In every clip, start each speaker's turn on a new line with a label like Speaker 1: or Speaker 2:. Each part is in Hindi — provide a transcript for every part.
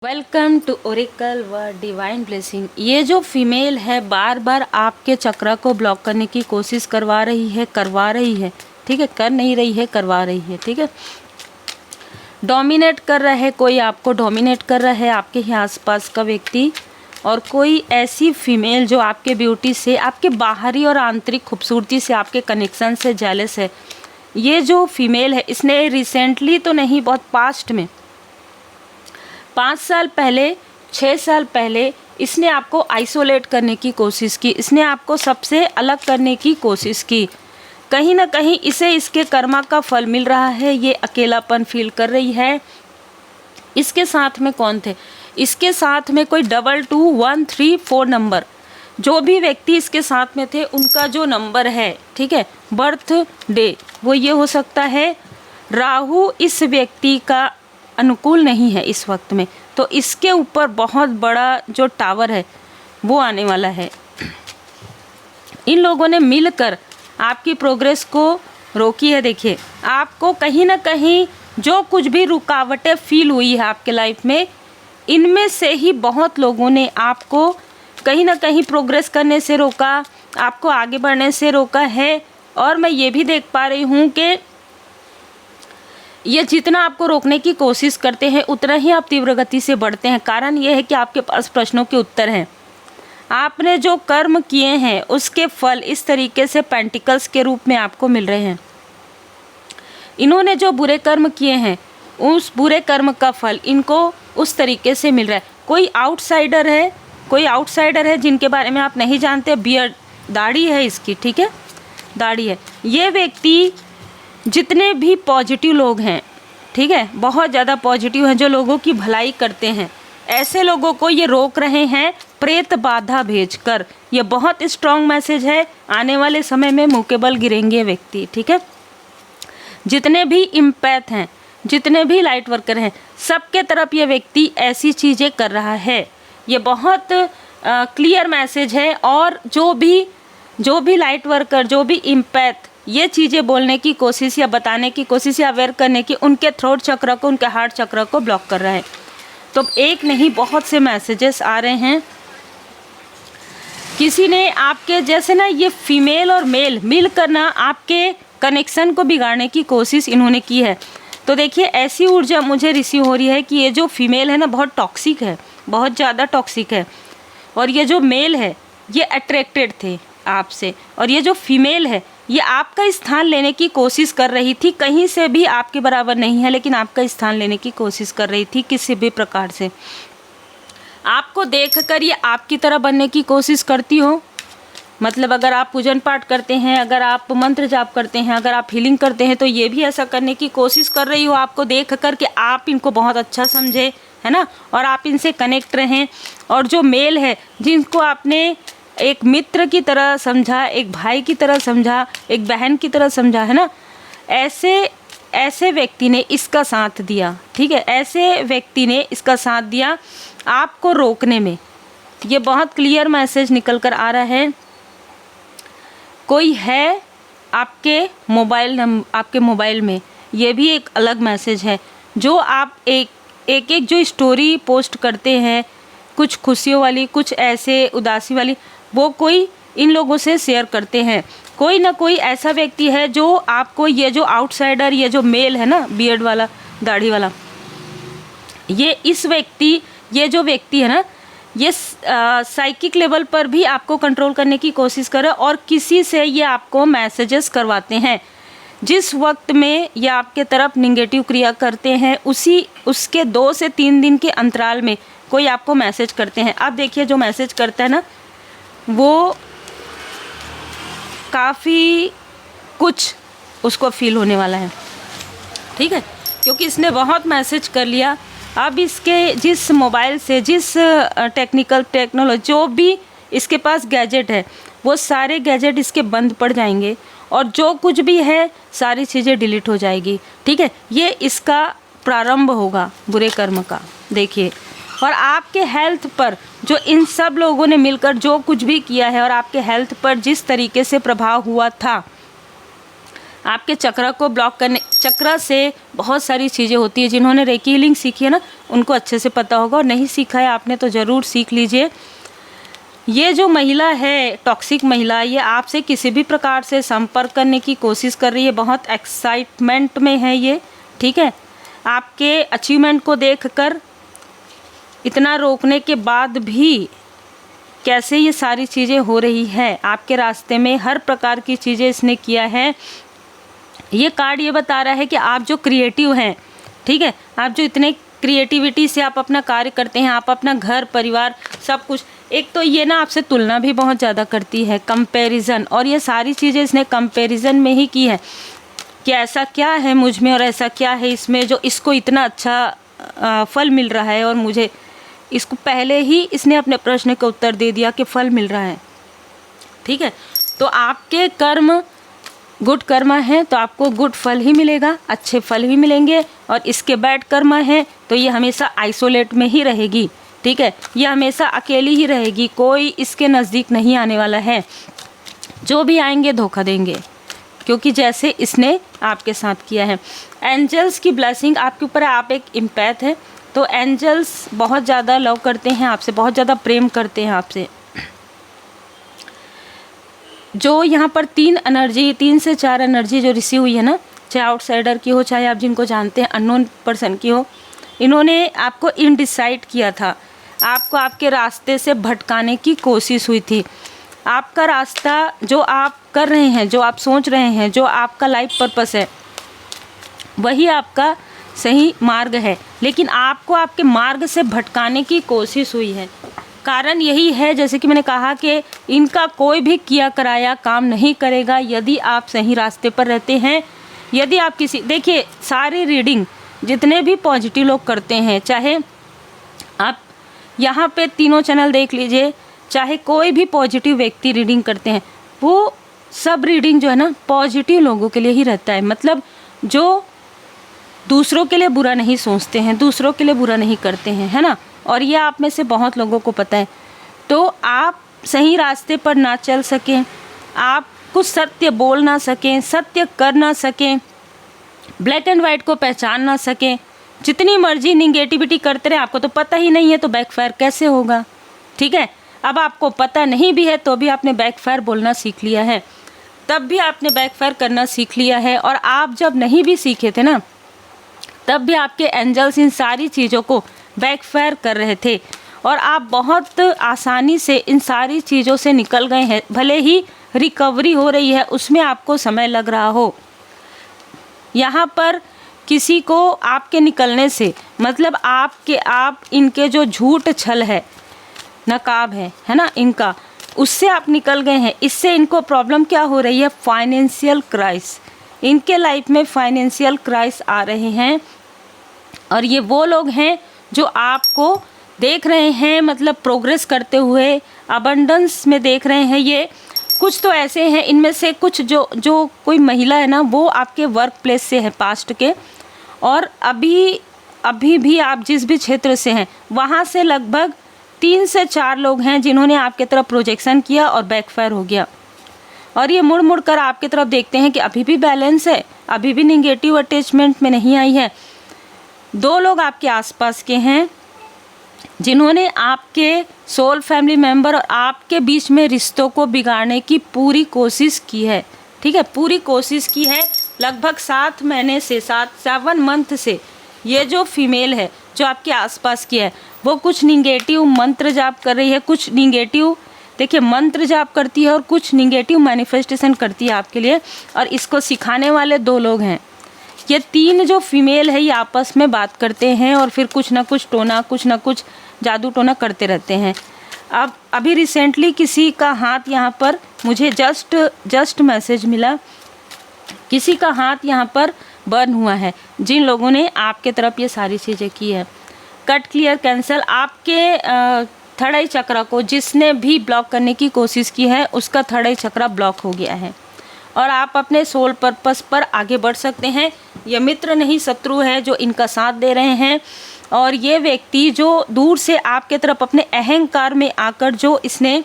Speaker 1: वेलकम टू ओरेकल व डिवाइन ब्लेसिंग। ये जो फीमेल है बार बार आपके चक्र को ब्लॉक करने की कोशिश करवा रही है, ठीक है, कर नहीं रही है, करवा रही है, ठीक है। डोमिनेट कर रहा है, कोई आपको डोमिनेट कर रहा है, आपके ही आसपास का व्यक्ति, और कोई ऐसी फीमेल जो आपके ब्यूटी से, आपके बाहरी और आंतरिक खूबसूरती से, आपके कनेक्शन से जेलस है। ये जो फीमेल है इसने रिसेंटली तो नहीं, बहुत पास्ट में 5 साल पहले, 6 साल पहले इसने आपको आइसोलेट करने की कोशिश की, इसने आपको सबसे अलग करने की कोशिश की। कहीं ना कहीं इसे इसके कर्मा का फल मिल रहा है, ये अकेलापन फील कर रही है। इसके साथ में कौन थे? इसके साथ में कोई 22134 नंबर, जो भी व्यक्ति इसके साथ में थे उनका जो नंबर है, ठीक है, बर्थ डे, वो ये हो सकता है। राहु इस व्यक्ति का अनुकूल नहीं है इस वक्त में, तो इसके ऊपर बहुत बड़ा जो टावर है वो आने वाला है। इन लोगों ने मिलकर आपकी प्रोग्रेस को रोकी है। देखिए, आपको कहीं ना कहीं जो कुछ भी रुकावटें फील हुई है आपके लाइफ में, इनमें से ही बहुत लोगों ने आपको कहीं ना कहीं प्रोग्रेस करने से रोका, आपको आगे बढ़ने से रोका है। और मैं ये भी देख पा रही हूँ कि ये जितना आपको रोकने की कोशिश करते हैं उतना ही आप तीव्र गति से बढ़ते हैं। कारण ये है कि आपके पास प्रश्नों के उत्तर हैं। आपने जो कर्म किए हैं उसके फल इस तरीके से पेंटिकल्स के रूप में आपको मिल रहे हैं। इन्होंने जो बुरे कर्म किए हैं उस बुरे कर्म का फल इनको उस तरीके से मिल रहा है। कोई आउटसाइडर है जिनके बारे में आप नहीं जानते। बियर्ड, दाढ़ी है इसकी, ठीक है, दाढ़ी है। ये व्यक्ति, जितने भी पॉजिटिव लोग हैं, ठीक है, बहुत ज़्यादा पॉजिटिव हैं, जो लोगों की भलाई करते हैं, ऐसे लोगों को ये रोक रहे हैं प्रेत बाधा भेजकर। ये बहुत स्ट्रॉन्ग मैसेज है। आने वाले समय में मुँह के बल गिरेंगे व्यक्ति, ठीक है। जितने भी इम्पैथ हैं, जितने भी लाइट वर्कर हैं, सबके तरफ ये व्यक्ति ऐसी चीज़ें कर रहा है। ये बहुत क्लियर मैसेज है। और जो भी लाइट वर्कर, जो भी इम्पैथ ये चीज़ें बोलने की कोशिश या बताने की कोशिश या अवेयर करने की, उनके थ्रोट चक्र को, उनके हार्ट चक्र को ब्लॉक कर रहा है। तो एक नहीं, बहुत से मैसेजेस आ रहे हैं। किसी ने आपके जैसे ना, ये फीमेल और मेल मिल कर ना आपके कनेक्शन को बिगाड़ने की कोशिश इन्होंने की है। तो देखिए, ऐसी ऊर्जा मुझे रिसीव हो रही है कि ये जो फीमेल है ना बहुत टॉक्सिक है, बहुत ज़्यादा टॉक्सिक है। और ये जो मेल है ये अट्रैक्टेड थे आपसे, और ये जो फीमेल है ये आपका स्थान लेने की कोशिश कर रही थी। कहीं से भी आपके बराबर नहीं है, लेकिन आपका स्थान लेने की कोशिश कर रही थी किसी भी प्रकार से। आपको देखकर ये आपकी तरह बनने की कोशिश करती हो। मतलब अगर आप पूजन पाठ करते हैं, अगर आप मंत्र जाप करते हैं, अगर आप हीलिंग करते हैं, तो ये भी ऐसा करने की कोशिश कर रही हो आपको देख कर कि आप इनको बहुत अच्छा समझे, है ना, और आप इनसे कनेक्ट रहें। और जो मेल है, जिनको आपने एक मित्र की तरह समझा, एक भाई की तरह समझा, एक बहन की तरह समझा, है ना, ऐसे व्यक्ति ने इसका साथ दिया, ठीक है, ऐसे व्यक्ति ने इसका साथ दिया आपको रोकने में। ये बहुत क्लियर मैसेज निकल कर आ रहा है। कोई है आपके मोबाइल में, ये भी एक अलग मैसेज है। जो आप एक जो स्टोरी पोस्ट करते हैं, कुछ खुशियों वाली, कुछ ऐसे उदासी वाली, वो कोई इन लोगों से शेयर करते हैं। कोई ना कोई ऐसा व्यक्ति है जो आपको, ये जो आउटसाइडर, ये जो मेल है ना, बियर्ड वाला, दाढ़ी वाला, ये जो व्यक्ति है ना, ये साइकिक लेवल पर भी आपको कंट्रोल करने की कोशिश करे, और किसी से ये आपको मैसेजेस करवाते हैं। जिस वक्त में ये आपके तरफ निगेटिव क्रिया करते हैं, उसके 2 से 3 दिन के अंतराल में कोई आपको मैसेज करते हैं। अब देखिए, जो मैसेज करता है ना, वो काफ़ी कुछ उसको फील होने वाला है, ठीक है, क्योंकि इसने बहुत मैसेज कर लिया। अब इसके जिस मोबाइल से, जिस टेक्नोलॉजी, जो भी इसके पास गैजेट है, वो सारे गैजेट इसके बंद पड़ जाएंगे, और जो कुछ भी है सारी चीज़ें डिलीट हो जाएगी, ठीक है। ये इसका प्रारंभ होगा बुरे कर्म का। देखिए, और आपके हेल्थ पर जो इन सब लोगों ने मिलकर जो कुछ भी किया है, और आपके हेल्थ पर जिस तरीके से प्रभाव हुआ था, आपके चक्र को ब्लॉक करने, चक्र से बहुत सारी चीज़ें होती है। जिन्होंने रेकी हीलिंग सीखी है ना, उनको अच्छे से पता होगा, और नहीं सीखा है आपने तो ज़रूर सीख लीजिए। ये जो महिला है, टॉक्सिक महिला, ये आपसे किसी भी प्रकार से संपर्क करने की कोशिश कर रही है, बहुत एक्साइटमेंट में है ये, ठीक है। आपके अचीवमेंट को देखकर इतना रोकने के बाद भी कैसे ये सारी चीज़ें हो रही है आपके रास्ते में, हर प्रकार की चीज़ें इसने किया है। ये कार्ड ये बता रहा है कि आप जो क्रिएटिव हैं, ठीक है, आप जो इतने क्रिएटिविटी से आप अपना कार्य करते हैं, आप अपना घर परिवार सब कुछ, एक तो ये ना आपसे तुलना भी बहुत ज़्यादा करती है, कंपैरिजन, और ये सारी चीज़ें इसने कंपैरिजन में ही की है कि ऐसा क्या है मुझ में और ऐसा क्या है इसमें जो इसको इतना अच्छा फल मिल रहा है, और मुझे इसको पहले ही इसने अपने प्रश्न का उत्तर दे दिया कि फल मिल रहा है, ठीक है। तो आपके कर्म गुड कर्म है तो आपको गुड फल ही मिलेगा, अच्छे फल ही मिलेंगे, और इसके बैड कर्म है तो ये हमेशा आइसोलेट में ही रहेगी, ठीक है। ये हमेशा अकेली ही रहेगी, कोई इसके नज़दीक नहीं आने वाला है, जो भी आएंगे धोखा देंगे, क्योंकि जैसे इसने आपके साथ किया है। एंजल्स की ब्लेसिंग आपके ऊपर है, आप एक इम्पैथ है, तो एंजल्स बहुत ज़्यादा लव करते हैं आपसे, बहुत ज़्यादा प्रेम करते हैं आपसे। जो यहाँ पर 3 से 4 एनर्जी जो रिसीव हुई है ना, चाहे आउटसाइडर की हो, चाहे आप जिनको जानते हैं अननोन पर्सन की हो, इन्होंने आपको इनडिसाइड किया था, आपको आपके रास्ते से भटकाने की कोशिश हुई थी। आपका रास्ता जो आप कर रहे हैं, जो आप सोच रहे हैं, जो आपका लाइफ पर्पस है, वही आपका सही मार्ग है, लेकिन आपको आपके मार्ग से भटकाने की कोशिश हुई है। कारण यही है, जैसे कि मैंने कहा कि इनका कोई भी किया कराया काम नहीं करेगा यदि आप सही रास्ते पर रहते हैं। यदि आप किसी, देखिए सारी रीडिंग जितने भी पॉजिटिव लोग करते हैं, चाहे आप यहाँ पे तीनों चैनल देख लीजिए, चाहे कोई भी पॉजिटिव व्यक्ति रीडिंग करते हैं, वो सब रीडिंग जो है ना पॉजिटिव लोगों के लिए ही रहता है। मतलब जो दूसरों के लिए बुरा नहीं सोचते हैं, दूसरों के लिए बुरा नहीं करते हैं, है ना। और ये आप में से बहुत लोगों को पता है। तो आप सही रास्ते पर ना चल सकें, आप कुछ सत्य बोल ना सकें, सत्य कर ना सकें, ब्लैक एंड वाइट को पहचान ना सकें, जितनी मर्जी निगेटिविटी करते रहे, आपको तो पता ही नहीं है तो बैकफायर कैसे होगा, ठीक है। अब आपको पता नहीं भी है तो भी आपने बैकफायर बोलना सीख लिया है, तब भी आपने बैकफायर करना सीख लिया है। और आप जब नहीं भी सीखे थे ना, तब भी आपके एंजल्स इन सारी चीज़ों को बैकफायर कर रहे थे, और आप बहुत आसानी से इन सारी चीज़ों से निकल गए हैं। भले ही रिकवरी हो रही है, उसमें आपको समय लग रहा हो। यहाँ पर किसी को आपके निकलने से मतलब आप इनके जो झूठ छल है, नकाब है ना इनका, उससे आप निकल गए हैं। इससे इनको प्रॉब्लम क्या हो रही है, फाइनेंशियल क्राइस। इनके लाइफ में फाइनेंशियल क्राइस आ रहे हैं, और ये वो लोग हैं जो आपको देख रहे हैं, मतलब प्रोग्रेस करते हुए, अबंडेंस में देख रहे हैं। ये कुछ तो ऐसे हैं, इनमें से कुछ जो कोई महिला है ना, वो आपके वर्क प्लेस से है पास्ट के, और अभी भी आप जिस भी क्षेत्र से हैं वहाँ से लगभग 3 से 4 लोग हैं जिन्होंने आपके तरफ प्रोजेक्शन किया और बैकफायर हो गया। और ये मुड़ मुड़ कर आपकी तरफ देखते हैं कि अभी भी बैलेंस है, अभी भी निगेटिव अटैचमेंट में नहीं आई है। 2 लोग आपके आसपास के हैं जिन्होंने आपके सोल फैमिली मेंबर और आपके बीच में रिश्तों को बिगाड़ने की पूरी कोशिश की है, ठीक है, पूरी कोशिश की है। लगभग 7 महीने से 7 मंथ से ये जो फीमेल है जो आपके आसपास की है, वो कुछ निगेटिव मंत्र जाप कर रही है, कुछ निगेटिव, देखिए मंत्र जाप करती है और कुछ निगेटिव मैनिफेस्टेशन करती है आपके लिए। और इसको सिखाने वाले 2 लोग हैं। ये 3 जो फीमेल है ये आपस में बात करते हैं और फिर कुछ ना कुछ टोना, कुछ ना कुछ जादू टोना करते रहते हैं। अब अभी रिसेंटली किसी का हाथ यहाँ पर, मुझे जस्ट मैसेज मिला, किसी का हाथ यहाँ पर बर्न हुआ है, जिन लोगों ने आपके तरफ ये सारी चीज़ें की है। Cut, clear, cancel. आपके थर्ड आई चक्र को जिसने भी ब्लॉक करने की कोशिश की है उसका थर्ड आई चक्र ब्लॉक हो गया है, और आप अपने सोल पर्पस पर आगे बढ़ सकते हैं। ये मित्र नहीं शत्रु है जो इनका साथ दे रहे हैं। और ये व्यक्ति जो दूर से आपके तरफ अपने अहंकार में आकर जो इसने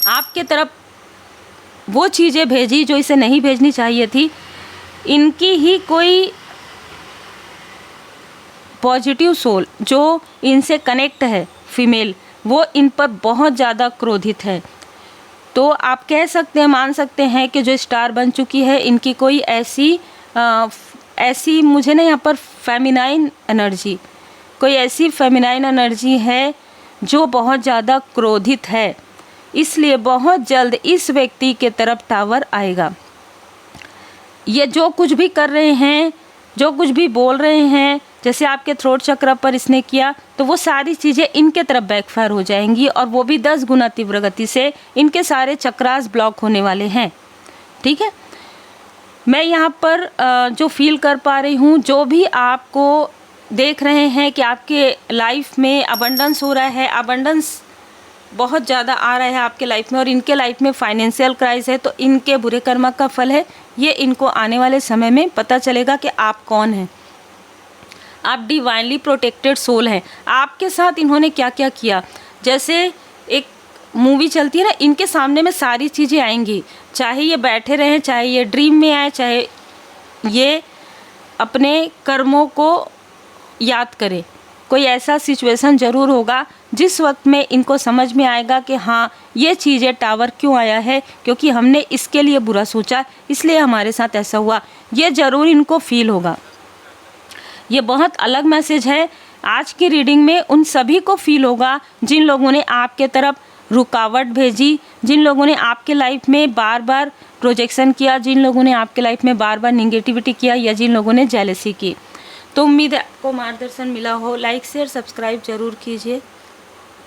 Speaker 1: आपके तरफ वो चीज़ें भेजी जो इसे नहीं भेजनी चाहिए थी। इनकी ही कोई पॉजिटिव सोल जो इनसे कनेक्ट है फीमेल, वो इन पर बहुत ज़्यादा क्रोधित है। तो आप कह सकते हैं, मान सकते हैं कि जो स्टार बन चुकी है, इनकी कोई ऐसी मुझे ना यहाँ पर फेमिनाइन एनर्जी, कोई ऐसी फेमिनाइन एनर्जी है जो बहुत ज़्यादा क्रोधित है। इसलिए बहुत जल्द इस व्यक्ति के तरफ टावर आएगा। ये जो कुछ भी कर रहे हैं, जो कुछ भी बोल रहे हैं, जैसे आपके थ्रोट चक्र पर इसने किया, तो वो सारी चीज़ें इनके तरफ बैकफायर हो जाएंगी और वो भी 10 गुना तीव्र गति से इनके सारे चक्रास ब्लॉक होने वाले हैं। ठीक है, मैं यहाँ पर जो फील कर पा रही हूँ, जो भी आपको देख रहे हैं कि आपके लाइफ में अबंडेंस हो रहा है, अबंडेंस बहुत ज़्यादा आ रहा है आपके लाइफ में, और इनके लाइफ में फाइनेंशियल क्राइसिस है, तो इनके बुरे कर्म का फल है। ये इनको आने वाले समय में पता चलेगा कि आप कौन हैं। आप डिवाइनली प्रोटेक्टेड सोल हैं। आपके साथ इन्होंने क्या क्या किया, जैसे एक मूवी चलती है ना, इनके सामने में सारी चीज़ें आएंगी, चाहे ये बैठे रहें, चाहे ये ड्रीम में आए, चाहे ये अपने कर्मों को याद करें। कोई ऐसा सिचुएशन ज़रूर होगा जिस वक्त में इनको समझ में आएगा कि हाँ, ये चीज़ें टावर क्यों आया है, क्योंकि हमने इसके लिए बुरा सोचा, इसलिए हमारे साथ ऐसा हुआ। ये ज़रूर इनको फील होगा। ये बहुत अलग मैसेज है। आज की रीडिंग में उन सभी को फील होगा जिन लोगों ने आपके तरफ रुकावट भेजी, जिन लोगों ने आपके लाइफ में बार बार प्रोजेक्शन किया, जिन लोगों ने आपके लाइफ में बार बार निगेटिविटी किया, या जिन लोगों ने जेलसी की। तो उम्मीद है आपको मार्गदर्शन मिला हो। लाइक शेयर सब्सक्राइब जरूर कीजिए।